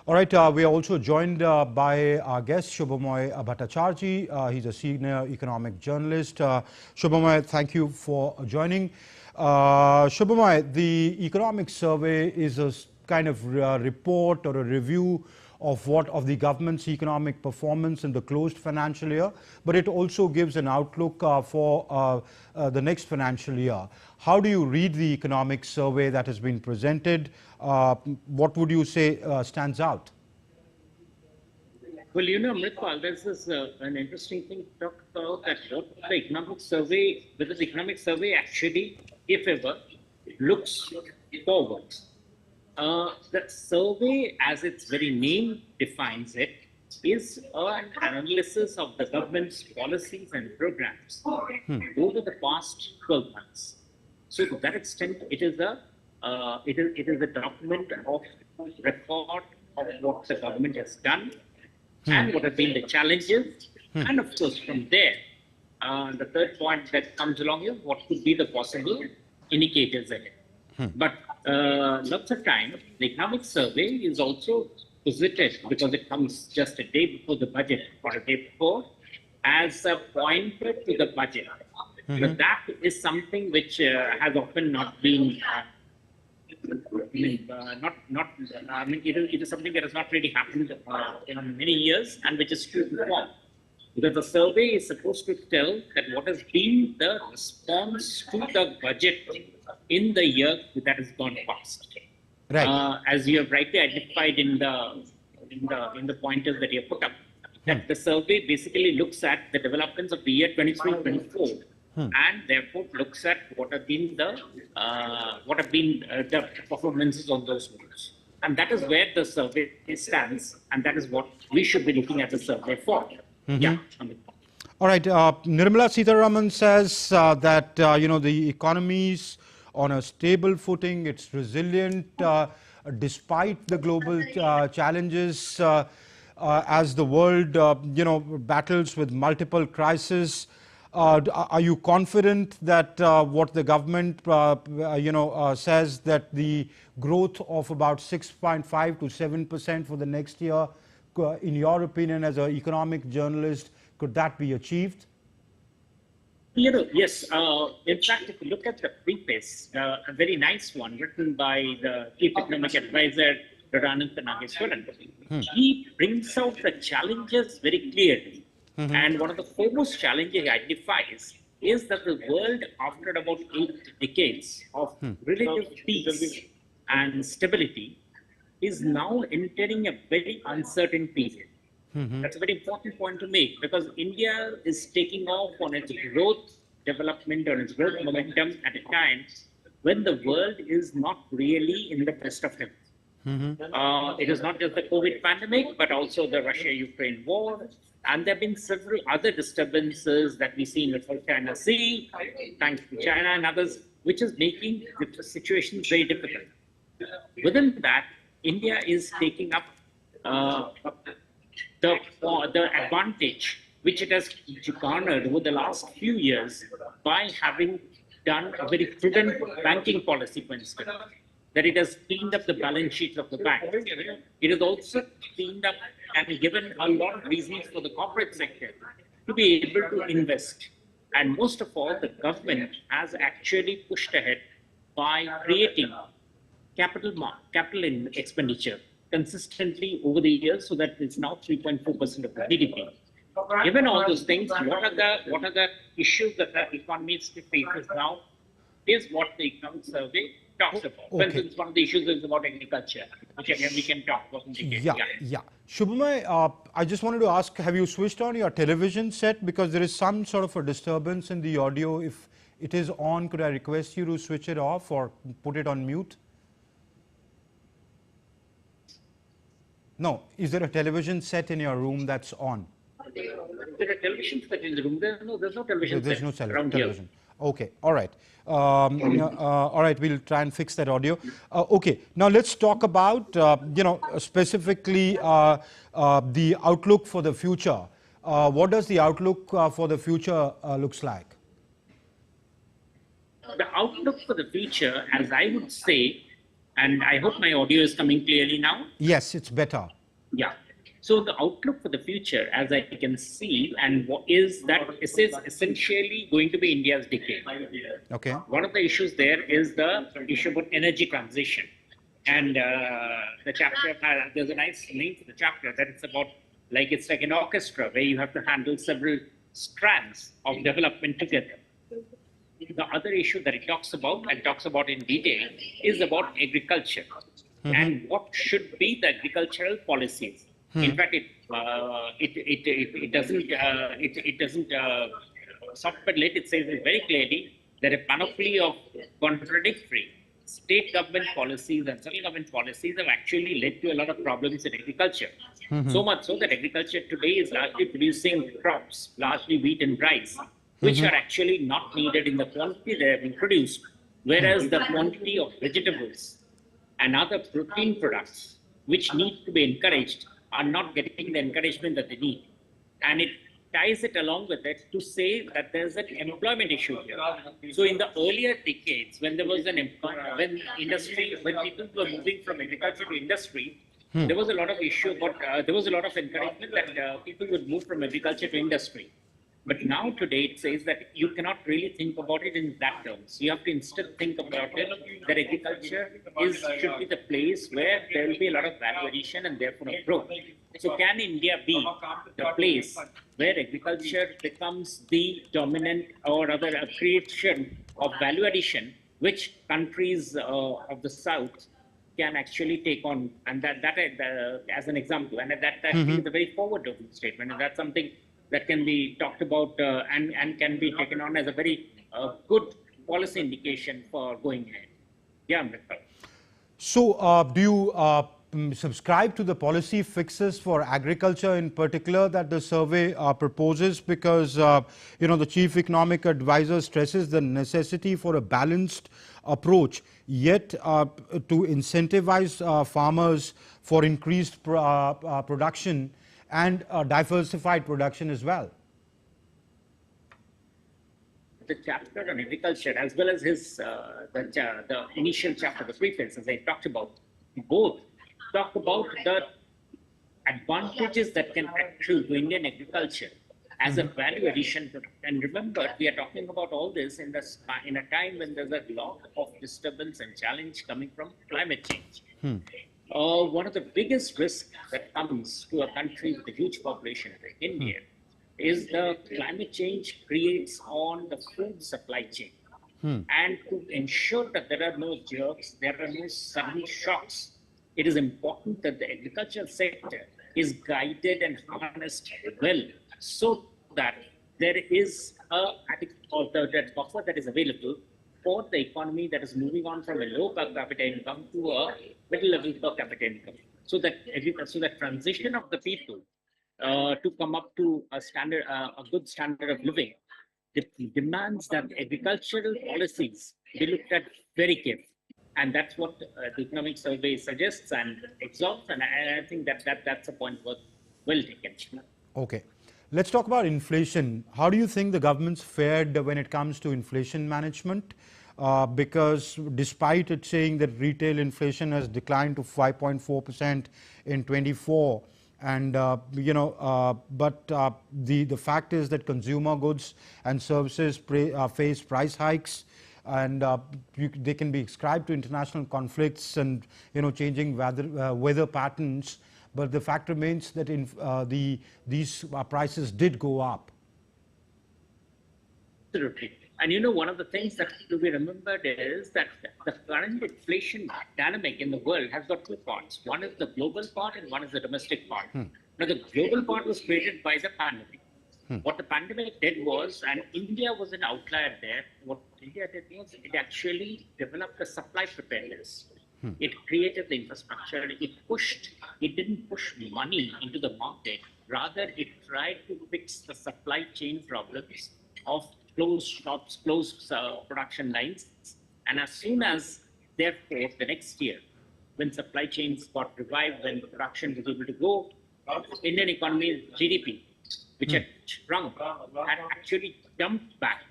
All right, we are also joined by our guest, Subhomoy Bhattacharjee. He's a senior economic journalist. Subhomoy, thank you for joining. Subhomoy, the economic survey is a kind of report or a review of the government's economic performance in the closed financial year, but it also gives an outlook for the next financial year. How do you read the economic survey that has been presented? What would you say stands out? Well, Amritpal, there's this an interesting thing to talk about, that what the economic survey, whether the economic survey actually, if ever, looks forward. The survey, as its very name defines it, is an analysis of the government's policies and programs over the past 12 months. So, to that extent, it is a document of record of what the government has done and what have been the challenges, and of course, from there, the third point that comes along is what could be the possible indicators ahead. But lots of time, the economic survey is also posited, because it comes just a day before the budget or a day before, as a pointer to the budget. But that is something which has often not been, it is something that has not really happened in many years, and which is true to form. Because the survey is supposed to tell that what has been the response to the budget in the year that has gone past. Right. As you have rightly identified in the pointers that you have put up, that the survey basically looks at the developments of the year 23-24, and therefore looks at what have been the performances on those modes. And that is where the survey stands, and that is what we should be looking at the survey for. Yeah. All right. Nirmala Sitharaman says that the economy's on a stable footing, it's resilient despite the global challenges as the world battles with multiple crises. Are you confident that what the government says, that the growth of about 6.5 to 7% for the next year, in your opinion as an economic journalist, could that be achieved? Yes. In fact, if you look at the preface, a very nice one written by the Chief Economic Advisor, Anantha Nageswaran, he brings out the challenges very clearly. And one of the foremost challenges he identifies is that the world, after about 8 decades of relative peace and stability, is now entering a very uncertain period. That's a very important point to make, because India is taking off on its growth development, on its growth momentum at a time when the world is not really in the best of health. It is not just the COVID pandemic, but also the Russia-Ukraine war. And there have been several other disturbances that we see in the South China Sea, thanks to China and others, which is making the situation very difficult. Within that, India is taking up the advantage which it has garnered over the last few years by having done a very prudent banking policy, for instance. That it has cleaned up the balance sheets of the bank. It has also cleaned up and given a lot of reasons for the corporate sector to be able to invest. And most of all, the government has actually pushed ahead by creating capital expenditure consistently over the years, so that it's now 3.4% of the GDP. Given all those things, what are the issues that the economy faces now is what the economic survey talks about. For instance, one of the issues is about agriculture, which again we can talk about in detail. Yeah. Subhomoy, I just wanted to ask, have you switched on your television set? Because there is some sort of a disturbance in the audio. If it is on, could I request you to switch it off or put it on mute? No. Is there a television set in your room that's on? There are television set in the room. There's no television There's set no around television. here. Okay, all right. All right, we'll try and fix that audio. Okay, now let's talk about, specifically the outlook for the future. What does the outlook for the future looks like? The outlook for the future, as I would say, and I hope my audio is coming clearly now. Yes, it's better. Yeah. So the outlook for the future, as I can see, and what is that this is essentially going to be India's decade. Okay. One of the issues there is the issue about energy transition. And the chapter, there's a nice name for the chapter that it's about, like it's like an orchestra where you have to handle several strands of development together. The other issue that it talks about and talks about in detail is about agriculture and what should be the agricultural policies. In fact, it doesn't soft pedal it. It says it very clearly that a panoply of contradictory state government policies and central government policies have actually led to a lot of problems in agriculture. So much so that agriculture today is largely producing crops, largely wheat and rice, which are actually not needed in the quantity they have been produced, whereas the quantity of vegetables and other protein products, which need to be encouraged, are not getting the encouragement that they need. And it ties it along with it to say that there's an employment issue here. So in the earlier decades, when there was an employment, when people were moving from agriculture to industry, there was a lot of issue about, there was a lot of encouragement that people would move from agriculture to industry. But now today it says that you cannot really think about it in that terms. You have to instead think about it that agriculture should be the place where there will be a lot of value addition and therefore a growth. So can India be the place where agriculture becomes the dominant or other creation of value addition, which countries of the South can actually take on, and that as an example, and that is a very forward-looking statement, and that's something that can be talked about and can be taken on as a very good policy indication for going ahead. Yeah, Amrita. So, do you subscribe to the policy fixes for agriculture in particular that the survey proposes? Because, the chief economic advisor stresses the necessity for a balanced approach, yet to incentivize farmers for increased production and diversified production as well. The chapter on agriculture, as well as his the initial chapter, the preface, as I talked about, both talk about the advantages that can accrue to Indian agriculture as a value addition product. And remember, we are talking about all this in a time when there's a lot of disturbance and challenge coming from climate change. One of the biggest risks that comes to a country with a huge population like India is the climate change creates on the food supply chain. And to ensure that there are no jerks, there are no sudden shocks, it is important that the agricultural sector is guided and harnessed well so that there is that buffer that is available for the economy that is moving on from a low per capita income to a middle level per capita income. So that transition of the people to come up to a good standard of living, it demands that agricultural policies be looked at very carefully. And that's what the economic survey suggests and exalts, and I think that's a point well taken. Okay. Let's talk about inflation. How do you think the government's fared when it comes to inflation management? Because despite it saying that retail inflation has declined to 5.4% in 24, and but the fact is that consumer goods and services face price hikes, and they can be ascribed to international conflicts and changing weather patterns. But the fact remains that these prices did go up. Absolutely. And one of the things that to be remembered is that the current inflation dynamic in the world has got two parts. One is the global part and one is the domestic part. Now, the global part was created by the pandemic. What the pandemic did was, and India was an outlier there, what India did was it actually developed a supply preparedness. It created the infrastructure. It didn't push money into the market. Rather, it tried to fix the supply chain problems of closed shops, closed production lines. And as soon as, therefore, the next year, when supply chains got revived, when production was able to go, Indian economy GDP, which had shrunk, had actually jumped back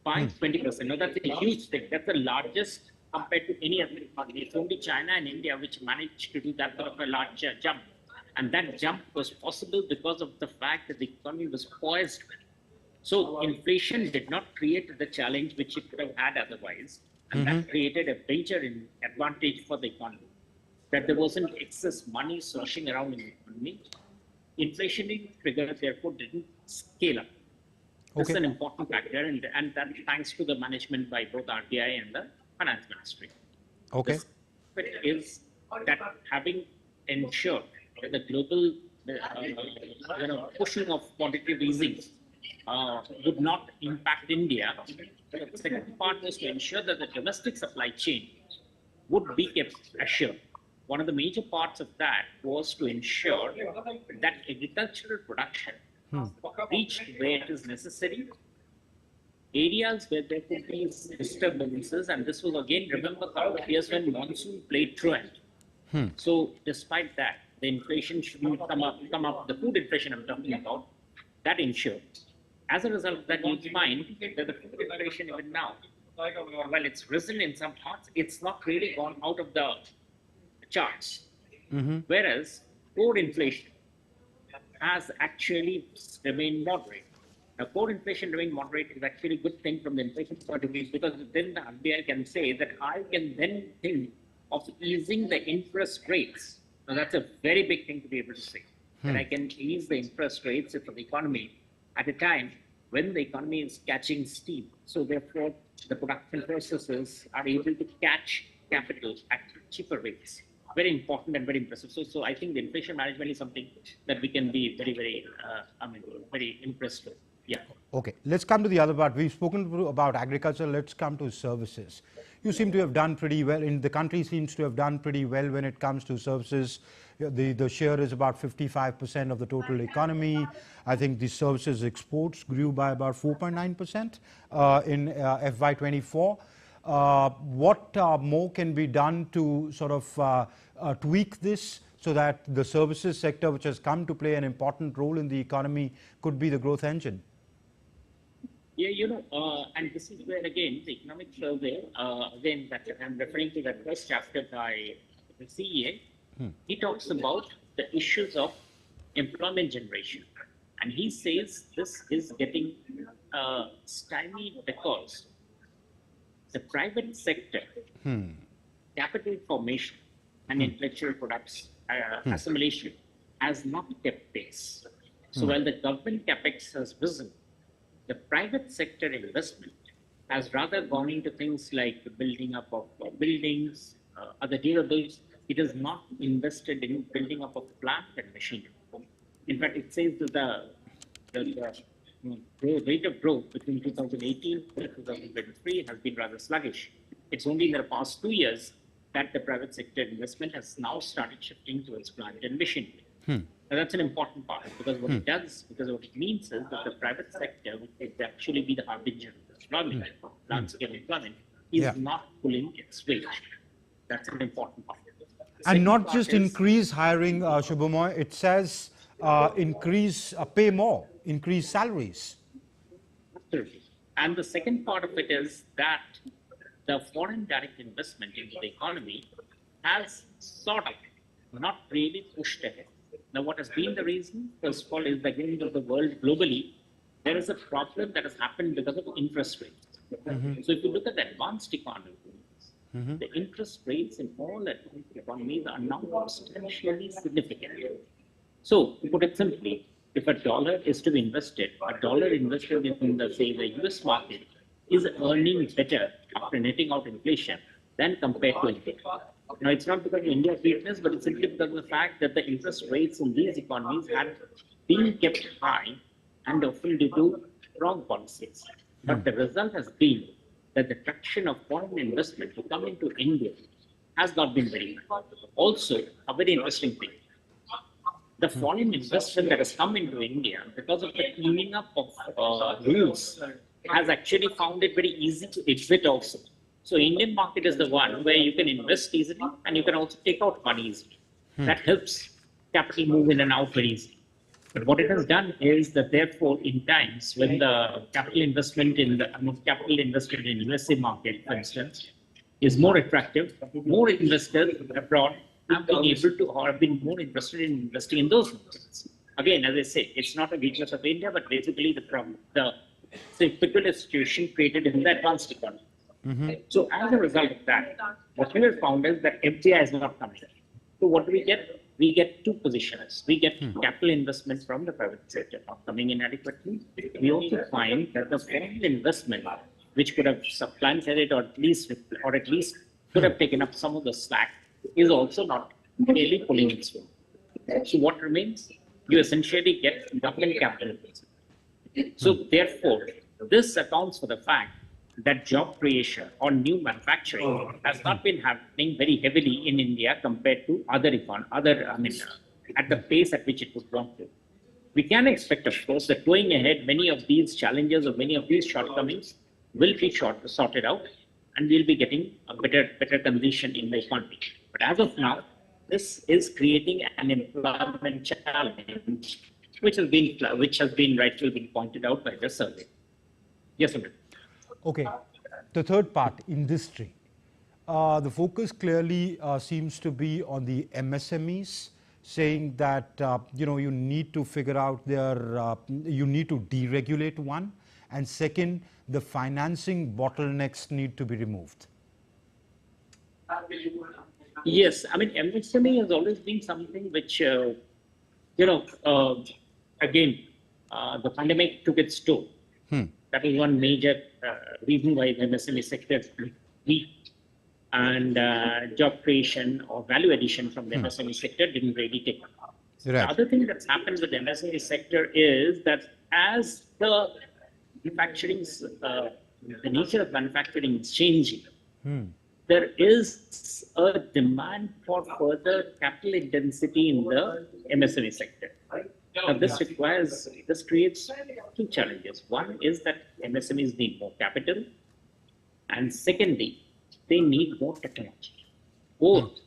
by 20%. Now, that's a huge thing. That's the largest compared to any other economy. It's only China and India which managed to do that sort of a large jump. And that jump was possible because of the fact that the economy was poised well. So inflation did not create the challenge which it could have had otherwise. And that created a major advantage for the economy. That there wasn't excess money sloshing around in the economy. Inflationary trigger, therefore, didn't scale up. This is an important factor, and that thanks to the management by both RBI and the finance ministry. Okay. The second is that having ensured that the global pushing of quantitative easing would not impact India, the second part was to ensure that the domestic supply chain would be kept assured. One of the major parts of that was to ensure that agricultural production reached where it is necessary, areas where there could be disturbances, and this was again, remember, a couple of years when monsoon played truant. So despite that, the inflation shouldn't come up, the food inflation I'm talking about, that ensured. As a result of that, you find that the food inflation even now, while it's risen in some parts, it's not really gone out of the charts. Whereas core inflation has actually remained moderate. Now, core inflation remain moderate is actually a good thing from the inflation point of view, because then the RBI can say that I can then think of easing the interest rates. Now, that's a very big thing to be able to say. That I can ease the interest rates for the economy at a time when the economy is catching steam. So therefore, the production processes are able to catch capital at cheaper rates. Very important and very impressive. So I think the inflation management is something that we can be very impressed with. Yeah. Okay, let's come to the other part. We've spoken about agriculture. Let's come to services. You seem to have done pretty well. The country seems to have done pretty well when it comes to services. The share is about 55% of the total economy. I think the services exports grew by about 4.9% in FY24. What more can be done to sort of tweak this so that the services sector, which has come to play an important role in the economy, could be the growth engine? Yeah, and this is where, again, the economic survey, again, that I'm referring to that first chapter by the CEA, he talks about the issues of employment generation. And he says this is getting stymied because the private sector, capital formation and intellectual products assimilation has not kept pace. So while the government capex has risen, the private sector investment has rather gone into things like the building up of buildings, other durables. It is not invested in building up of plant and machinery. In fact, it says that the rate of growth between 2018 and 2023 has been rather sluggish. It's only in the past 2 years that the private sector investment has now started shifting towards plant and machinery. Now, that's an important part, because what it does, because what it means is that the private sector, which would actually be the harbinger of employment, large-scale employment, is not pulling its weight. That's an important part. And not just increase hiring, Subhomoy, it says increase, pay more, increase salaries. Absolutely. And the second part of it is that the foreign direct investment into the economy has sort of not really pushed ahead. Now, what has been the reason? First of all, is the beginning of the world globally, there is a problem that has happened because of interest rates. So if you look at the advanced economies, the interest rates in all advanced economies are now substantially significant. So, to put it simply, if a dollar is to be invested, a dollar invested in the, say, the US market is earning better after netting out inflation than compared to India. Now, it's not because of India's weakness, but it's simply because of the fact that the interest rates in these economies had been kept high and often due to wrong policies. But the result has been that the traction of foreign investment to come into India has not been very good. Also, a very interesting thing, the foreign investment that has come into India because of the cleaning up of rules has actually found it very easy to exit also. So Indian market is the one where you can invest easily and you can also take out money easily. That helps capital move in and out very easily. But what it has done is that therefore in times when the capital investment in USA market, for instance, is more attractive, more investors abroad have been able to or have been more interested in investing in those markets. Again, as I say, it's not a weakness of India, but basically the problem, the peculiar situation created in the advanced economy. So as a result of that, what we have found is that FDI is not coming in. So what do we get? We get two positions. We get capital investment from the private sector not coming in adequately. We also find that the foreign investment, which could have supplanted it or at least could have taken up some of the slack, is also not really pulling its weight. So what remains? You essentially get government capital investment. So therefore, this accounts for the fact that job creation or new manufacturing has not been happening very heavily in India compared to at the pace at which it would want to. We can expect, of course, that going ahead, many of these challenges or many of these shortcomings will be sorted out, and we'll be getting a better condition in the economy. But as of now, this is creating an employment challenge, which has been rightfully been pointed out by the survey. Yes, Amit. Okay. The third part, industry. The focus clearly seems to be on the MSMEs, saying that you need to figure out you need to deregulate one, and second, the financing bottlenecks need to be removed. Yes, I mean MSME has always been something which again the pandemic took its toll. That is one major reason why the MSME sector is weak, and job creation or value addition from the MSME sector didn't really take off. Right. The other thing that's happened with the MSME sector is that as the nature of manufacturing is changing, there is a demand for further capital intensity in the MSME sector. Now, this creates two challenges. One is that MSMEs need more capital, and secondly, they need more technology. Both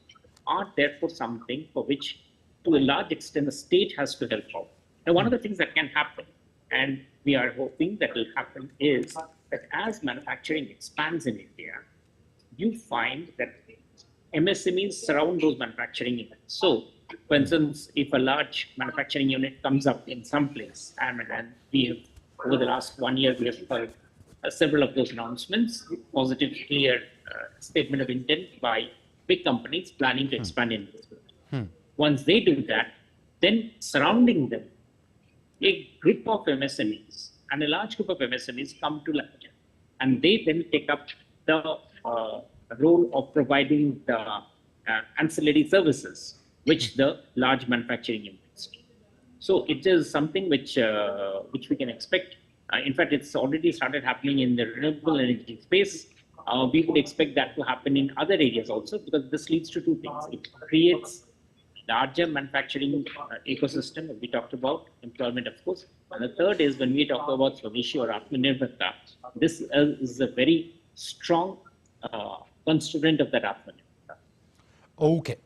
are therefore something for which, to a large extent, the state has to help out. Now, one of the things that can happen, and we are hoping that will happen, is that as manufacturing expands in India, you find that MSMEs surround those manufacturing units. So, for instance, if a large manufacturing unit comes up in some place, and we have, over the last 1 year, we have heard several of those announcements, positive, clear statement of intent by big companies planning to expand in India. Once they do that, then surrounding them, a group of MSMEs and a large group of MSMEs come to India, and they then take up the role of providing the ancillary services which the large manufacturing units do. So it is something which we can expect. In fact, it's already started happening in the renewable energy space. We would expect that to happen in other areas also, because this leads to two things. It creates larger manufacturing ecosystem, as we talked about, employment, of course. And the third is when we talk about Swadeshi or Atmanirbharta, this is a very strong constituent of that Atmanirbharta. Okay.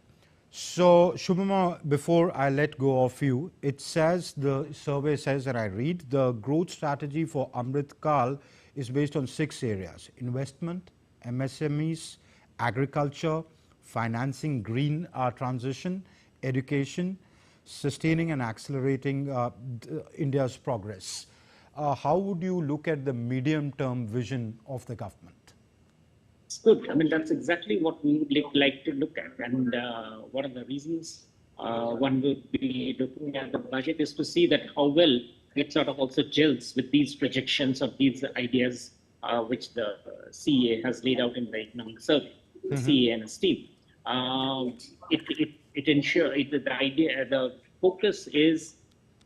So, Subhomoy, before I let go of you, it says, the survey says that I read, the growth strategy for Amrit Kal is based on 6 areas: investment, MSMEs, agriculture, financing green transition, education, sustaining and accelerating India's progress. How would you look at the medium-term vision of the government? It's good. I mean, that's exactly what we would like to look at. And one of the reasons one would be looking at the budget is to see that how well it sort of also gels with these projections of these ideas which the CEA has laid out in the economic survey, the CEA and its team. It ensures the focus is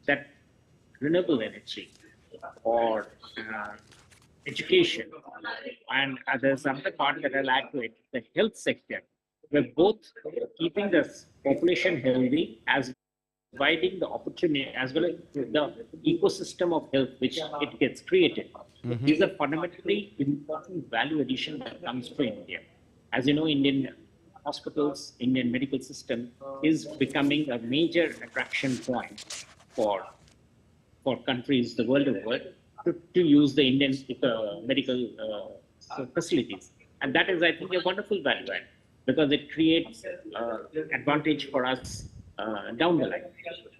that renewable energy or education, and there's another part that I'll add to it, the health sector. We're both keeping the population healthy as providing the opportunity as well as the ecosystem of health which it gets created. These are fundamentally important value addition that comes to India. As you know, Indian hospitals, Indian medical system is becoming a major attraction point for countries the world over to use the Indian medical facilities. And that is, I think, a wonderful value add. because it creates advantage for us down the line.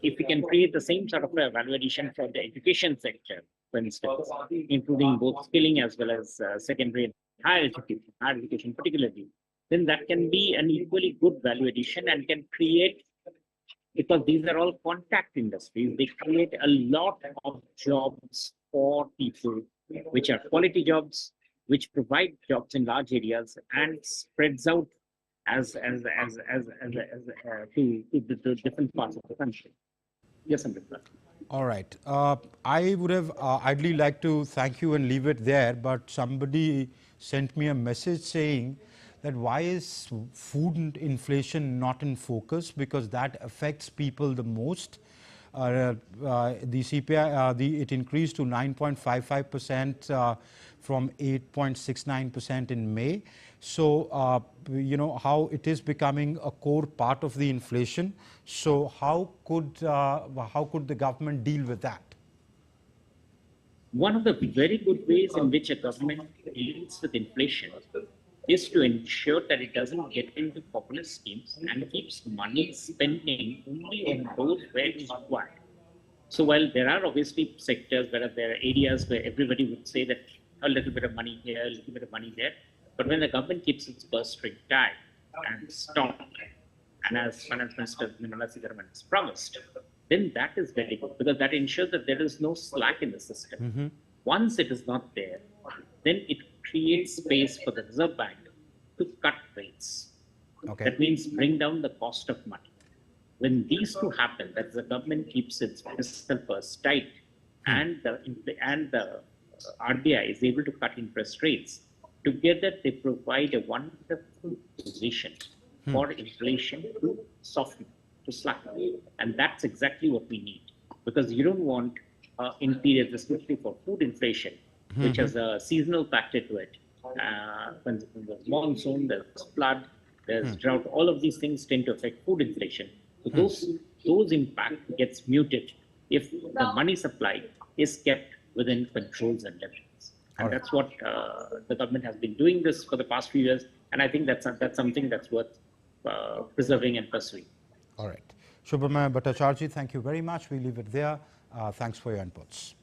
If we can create the same sort of value addition for the education sector, for instance, including both skilling as well as secondary and higher education particularly, then that can be an equally good value addition and can create, because these are all contact industries, they create a lot of jobs for people, which are quality jobs, which provide jobs in large areas and spreads out to different parts of the country. Yes, Amrita. All right. I would have idly like to thank you and leave it there, but somebody sent me a message saying that why is food inflation not in focus, because that affects people the most. The CPI, it increased to 9.55% from 8.69% in May. So, you know, how it is becoming a core part of the inflation. So how could the government deal with that? One of the very good ways in which a government deals with inflation is to ensure that it doesn't get into populist schemes and keeps money spending only on those where it is required. So while there are obviously sectors where there are areas where everybody would say that a little bit of money here, a little bit of money there, but when the government keeps its purse string tight and stopped, and as Finance Minister Nirmala Sitharaman has promised, then that is very good, because that ensures that there is no slack in the system. Once it is not there, then it creates space for the Reserve Bank to cut rates. Okay. That means bring down the cost of money. When these two happen, that the government keeps its fiscal purse tight and the RBI is able to cut interest rates, together they provide a wonderful position for inflation to soften, to slacken. And that's exactly what we need, because you don't want in periods, especially for food inflation, which has a seasonal factor to it. When there's monsoon, there's flood, there's drought, all of these things tend to affect food inflation. So those impact gets muted if the money supply is kept within controls and limits. And that's what the government has been doing this for the past few years. And I think that's something that's worth preserving and pursuing. All right. Subhomoy Bhattacharjee, thank you very much. We leave it there. Thanks for your inputs.